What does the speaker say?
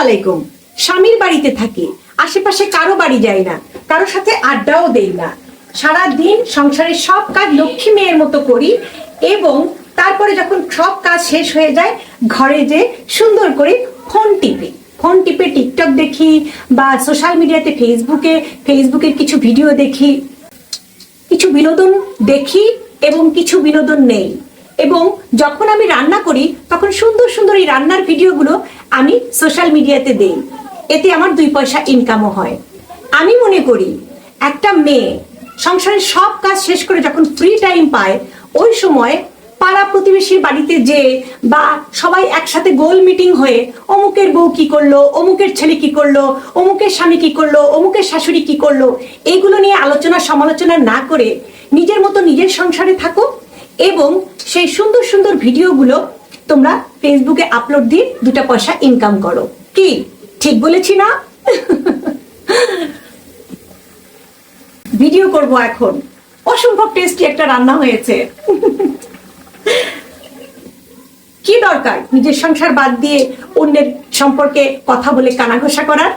আলাইকুম। স্বামীর বাড়িতে থাকি, আশেপাশে কারো বাড়ি যাই না, কারোর সাথে আড্ডাও দেই না। সারা দিন সংসারের সব কাজ লক্ষ্মী মেয়ের মতো করি এবং তারপরে যখন সব কাজ শেষ হয়ে যায় ঘরে যে সুন্দর করে ফোন টিপে টিকটক দেখি বা সোশ্যাল মিডিয়াতে ফেসবুকের কিছু ভিডিও দেখি, কিছু বিনোদন দেখি এবং কিছু বিনোদন নেই। এবং যখন আমি রান্না করি তখন সুন্দর সুন্দর এই রান্নার ভিডিওগুলো আমি সোশ্যাল মিডিয়াতে দেই, এতে আমার 2 পয়সা ইনকামও হয়। আমি মনে করি একটা মেয়ে সংসারের সব কাজ শেষ করে যখন ফ্রি টাইম পায় ওই সময় পাড়া প্রতিবেশীর বাড়িতে যে বা সবাই একসাথে গোল মিটিং হয়ে অমুকের বউ কি করলো, অমুকের ছেলে কি করলো, অমুকের স্বামী কি করলো, অমুকের শাশুড়ি কি করলো, এইগুলো নিয়ে আলোচনা সমালোচনা না করে নিজের মতো নিজের সংসারে থাকো এবং সেই সুন্দর সুন্দর ভিডিওগুলো তোমরা ফেসবুকে আপলোড দিয়ে 2 পয়সা ইনকাম করো। কি ঠিক বলেছি না? ভিডিও করব এখন, অসম্ভব টেস্টি একটা রান্না হয়েছে। কি দরকার নিজের সংসার বাদ দিয়ে অন্যের সম্পর্কে কথা বলে কানাঘষা করার?